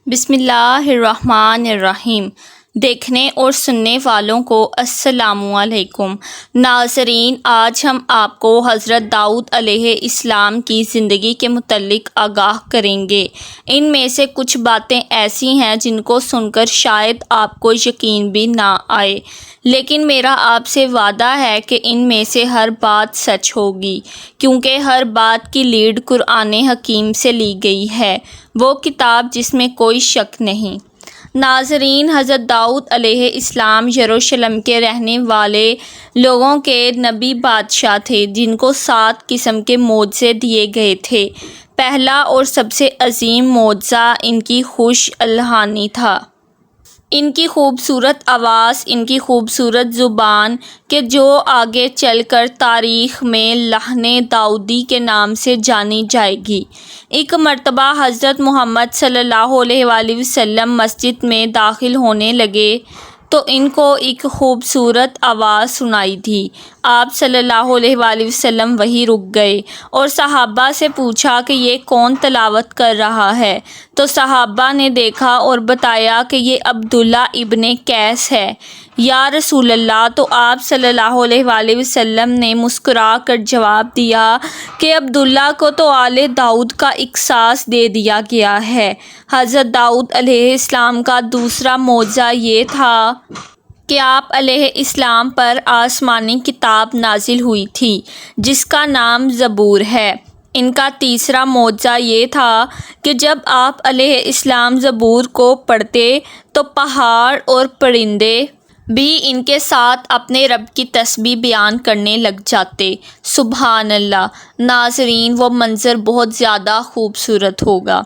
بسم اللہ الرحمن الرحیم۔ دیکھنے اور سننے والوں کو السلام علیکم۔ ناظرین، آج ہم آپ کو حضرت داؤد علیہ السلام کی زندگی کے متعلق آگاہ کریں گے۔ ان میں سے کچھ باتیں ایسی ہیں جن کو سن کر شاید آپ کو یقین بھی نہ آئے، لیکن میرا آپ سے وعدہ ہے کہ ان میں سے ہر بات سچ ہوگی، کیونکہ ہر بات کی لیڈ قرآن حکیم سے لی گئی ہے، وہ کتاب جس میں کوئی شک نہیں۔ ناظرین، حضرت داؤد علیہ السلام یروشلم کے رہنے والے لوگوں کے نبی بادشاہ تھے، جن کو 7 قسم کے معجزے دیے گئے تھے۔ پہلا اور سب سے عظیم معجزہ ان کی خوش الحانی تھا۔ ان کی خوبصورت آواز، ان کی خوبصورت زبان کہ جو آگے چل کر تاریخ میں لحن داؤدی کے نام سے جانی جائے گی۔ ایک مرتبہ حضرت محمد صلی اللہ علیہ وآلہ وسلم مسجد میں داخل ہونے لگے تو ان کو ایک خوبصورت آواز سنائی دی۔ آپ صلی اللہ علیہ وآلہ وسلم وہیں رک گئے اور صحابہ سے پوچھا کہ یہ کون تلاوت کر رہا ہے؟ تو صحابہ نے دیکھا اور بتایا کہ یہ عبداللہ ابن قیس ہے۔ یا رسول اللہ! تو آپ صلی اللہ علیہ وآلہ وسلم نے مسکرا کر جواب دیا کہ عبداللہ کو تو آل داؤد کا اختصاص دے دیا گیا ہے۔ حضرت داؤد علیہ السلام کا دوسرا معجزہ یہ تھا کہ آپ علیہ السلام پر آسمانی کتاب نازل ہوئی تھی، جس کا نام زبور ہے۔ ان کا تیسرا معجزہ یہ تھا کہ جب آپ علیہ السلام زبور کو پڑھتے تو پہاڑ اور پرندے بھی ان کے ساتھ اپنے رب کی تسبیح بیان کرنے لگ جاتے۔ سبحان اللہ! ناظرین، وہ منظر بہت زیادہ خوبصورت ہوگا۔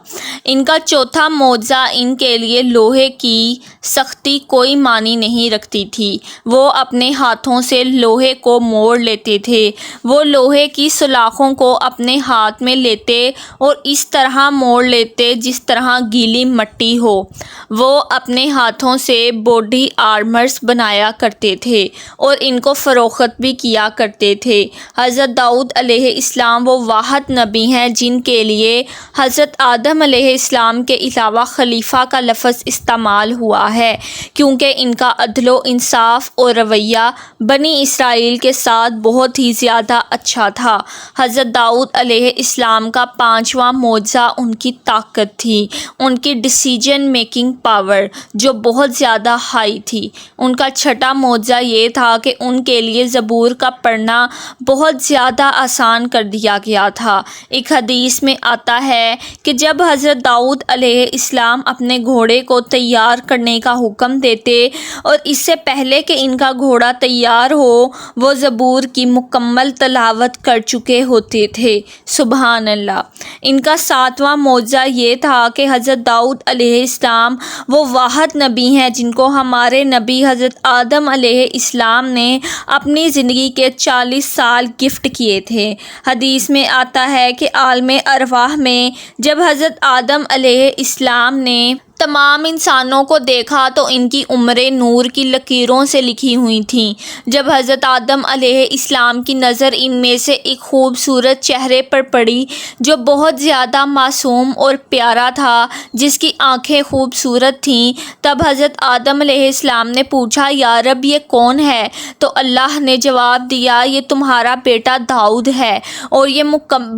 ان کا چوتھا معجزہ ان کے لیے لوہے کی سختی کوئی معنی نہیں رکھتی تھی۔ وہ اپنے ہاتھوں سے لوہے کو موڑ لیتے تھے۔ وہ لوہے کی سلاخوں کو اپنے ہاتھ میں لیتے اور اس طرح موڑ لیتے جس طرح گیلی مٹی ہو۔ وہ اپنے ہاتھوں سے باڈی آرمرز بنایا کرتے تھے اور ان کو فروخت بھی کیا کرتے تھے۔ حضرت داؤد علیہ السلام وہ واحد نبی ہیں جن کے لیے حضرت آدم علیہ السلام کے علاوہ خلیفہ کا لفظ استعمال ہوا ہے، کیونکہ ان کا عدل و انصاف اور رویہ بنی اسرائیل کے ساتھ بہت ہی زیادہ اچھا تھا۔ حضرت داؤد علیہ السلام کا پانچواں معجزہ ان کی طاقت تھی، ان کی ڈیسیجن میکنگ پاور جو بہت زیادہ ہائی تھی۔ ان کا چھٹا معجزہ یہ تھا کہ ان کے لیے زبور کا پڑھنا بہت زیادہ آسان کر دیا گیا تھا۔ ایک حدیث میں آتا ہے کہ جب حضرت داؤد علیہ السلام اپنے گھوڑے کو تیار کرنے کا حکم دیتے اور اس سے پہلے کہ ان کا گھوڑا تیار ہو وہ زبور کی مکمل تلاوت کر چکے ہوتے تھے۔ سبحان اللہ! ان کا ساتواں معجزہ یہ تھا کہ حضرت داؤد علیہ السلام وہ واحد نبی ہیں جن کو ہمارے نبی حضرت آدم علیہ السلام نے اپنی زندگی کے 40 سال گفٹ کیے تھے۔ حدیث میں آتا ہے کہ عالم ارواح میں جب حضرت آدم علیہ السلام نے تمام انسانوں کو دیکھا تو ان کی عمریں نور کی لکیروں سے لکھی ہوئی تھیں۔ جب حضرت آدم علیہ السلام کی نظر ان میں سے ایک خوبصورت چہرے پر پڑی جو بہت زیادہ معصوم اور پیارا تھا، جس کی آنکھیں خوبصورت تھیں، تب حضرت آدم علیہ السلام نے پوچھا، یا رب یہ کون ہے؟ تو اللہ نے جواب دیا، یہ تمہارا بیٹا داؤد ہے اور یہ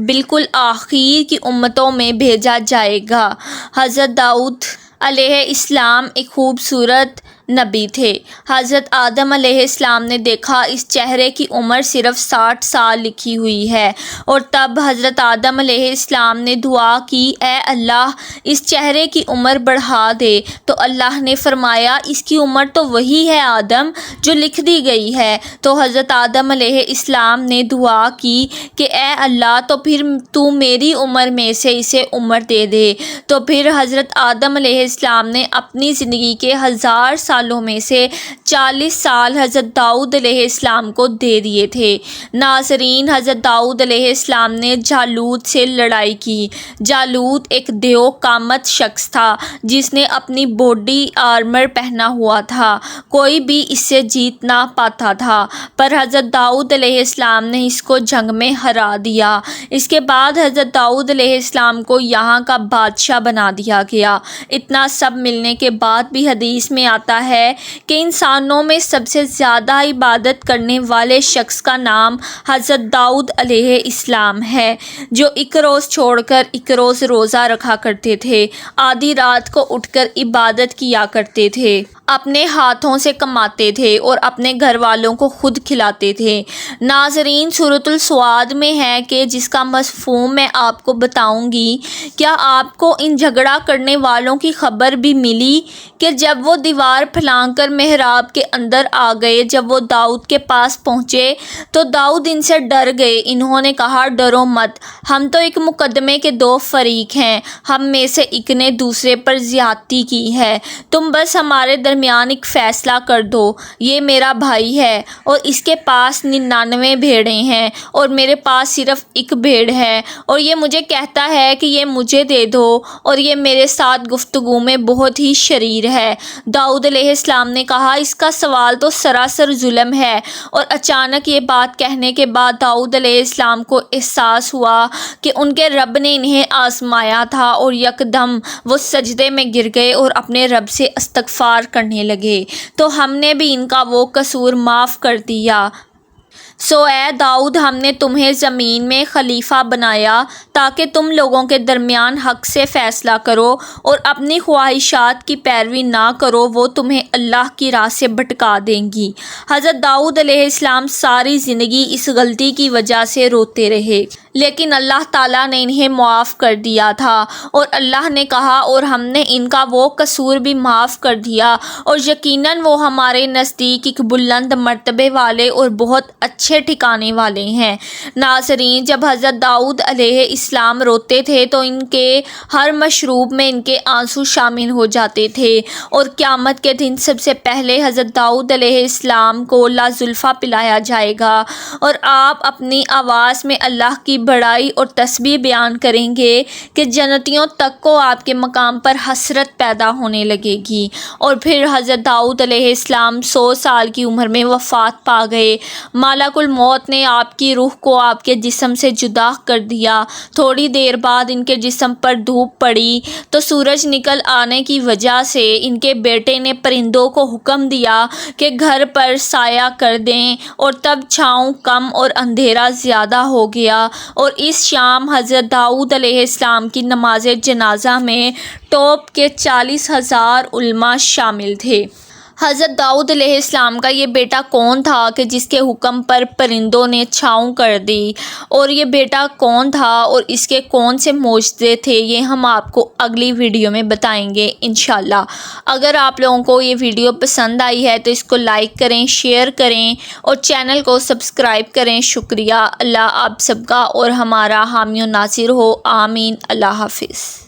بالکل آخر کی امتوں میں بھیجا جائے گا۔ حضرت داؤد علیہ السلام ایک خوبصورت نبی تھے۔ حضرت آدم علیہ السلام نے دیکھا اس چہرے کی عمر صرف 60 سال لکھی ہوئی ہے، اور تب حضرت آدم علیہ السلام نے دعا کی، اے اللہ اس چہرے کی عمر بڑھا دے۔ تو اللہ نے فرمایا، اس کی عمر تو وہی ہے آدم جو لکھ دی گئی ہے۔ تو حضرت آدم علیہ السلام نے دعا کی کہ اے اللہ تو پھر تو میری عمر میں سے اسے عمر دے دے۔ تو پھر حضرت آدم علیہ السلام نے اپنی زندگی کے 1000 سال سالوں میں سے 40 سال حضرت داؤد علیہ السلام کو دے دیے تھے۔ ناظرین، حضرت داؤد علیہ السلام نے جالوت سے لڑائی کی۔ جالوت ایک دیو قامت شخص تھا جس نے اپنی باڈی آرمر پہنا ہوا تھا، کوئی بھی اس سے جیت نہ پاتا تھا، پر حضرت داؤد علیہ السلام نے اس کو جنگ میں ہرا دیا۔ اس کے بعد حضرت داؤد علیہ السلام کو یہاں کا بادشاہ بنا دیا گیا۔ اتنا سب ملنے کے بعد بھی حدیث میں آتا ہے کہ انسانوں میں سب سے زیادہ عبادت کرنے والے شخص کا نام حضرت داؤد علیہ السلام ہے، جو ایک روز چھوڑ کر ایک روز روزہ رکھا کرتے تھے، آدھی رات کو اٹھ کر عبادت کیا کرتے تھے، اپنے ہاتھوں سے کماتے تھے اور اپنے گھر والوں کو خود کھلاتے تھے۔ ناظرین، سورۃ الصاد میں ہے کہ جس کا مفہوم میں آپ کو بتاؤں گی۔ کیا آپ کو ان جھگڑا کرنے والوں کی خبر بھی ملی کہ جب وہ دیوار پھلانگ کر محراب کے اندر آ گئے، جب وہ داؤد کے پاس پہنچے تو داؤد ان سے ڈر گئے۔ انہوں نے کہا، ڈرو مت، ہم تو ایک مقدمے کے دو فریق ہیں، ہم میں سے ایک نے دوسرے پر زیادتی کی ہے، تم بس ہمارے درمیان ایک فیصلہ کر دو۔ یہ میرا بھائی ہے اور اس کے پاس 99 بھیڑیں ہیں اور میرے پاس صرف ایک بھیڑ ہے، اور یہ مجھے کہتا ہے کہ یہ مجھے دے دو، اور یہ میرے ساتھ گفتگو میں بہت ہی شریر ہے۔ داؤد علیہ السلام نے کہا، اس کا سوال تو سراسر ظلم ہے۔ اور اچانک یہ بات کہنے کے بعد داؤد علیہ السلام کو احساس ہوا کہ ان کے رب نے انہیں آزمایا تھا، اور یکدم وہ سجدے میں گر گئے اور اپنے رب سے استغفار کرنے لگے، تو ہم نے بھی ان کا وہ قصور معاف کر دیا۔ سو اے داؤد، ہم نے تمہیں زمین میں خلیفہ بنایا تاکہ تم لوگوں کے درمیان حق سے فیصلہ کرو اور اپنی خواہشات کی پیروی نہ کرو، وہ تمہیں اللہ کی راہ سے بھٹکا دیں گی۔ حضرت داؤد علیہ السلام ساری زندگی اس غلطی کی وجہ سے روتے رہے، لیکن اللہ تعالیٰ نے انہیں معاف کر دیا تھا، اور اللہ نے کہا، اور ہم نے ان کا وہ قصور بھی معاف کر دیا، اور یقیناً وہ ہمارے نزدیک ایک بلند مرتبے والے اور بہت اچھے ٹھکانے والے ہیں۔ ناظرین، جب حضرت داؤد علیہ السلام روتے تھے تو ان کے ہر مشروب میں ان کے آنسو شامل ہو جاتے تھے، اور قیامت کے دن سب سے پہلے حضرت داؤد علیہ السلام کو لازلفہ پلایا جائے گا، اور آپ اپنی آواز میں اللہ کی بڑائی اور تسبیح بیان کریں گے کہ جنتیوں تک کو آپ کے مقام پر حسرت پیدا ہونے لگے گی۔ اور پھر حضرت داؤد علیہ السلام 100 سال کی عمر میں وفات پا گئے۔ ملک الموت نے آپ کی روح کو آپ کے جسم سے جدا کر دیا۔ تھوڑی دیر بعد ان کے جسم پر دھوپ پڑی تو سورج نکل آنے کی وجہ سے ان کے بیٹے نے پرندوں کو حکم دیا کہ گھر پر سایہ کر دیں، اور تب چھاؤں کم اور اندھیرا زیادہ ہو گیا، اور اس شام حضرت داؤد علیہ السلام کی نماز جنازہ میں ٹاپ کے 40,000 علماء شامل تھے۔ حضرت داؤد علیہ السلام کا یہ بیٹا کون تھا کہ جس کے حکم پر پرندوں نے چھاؤں کر دی، اور یہ بیٹا کون تھا اور اس کے کون سے معجزے تھے، یہ ہم آپ کو اگلی ویڈیو میں بتائیں گے انشاءاللہ۔ اگر آپ لوگوں کو یہ ویڈیو پسند آئی ہے تو اس کو لائک کریں، شیئر کریں اور چینل کو سبسکرائب کریں۔ شکریہ۔ اللہ آپ سب کا اور ہمارا حامی و ناصر ہو، آمین۔ اللہ حافظ۔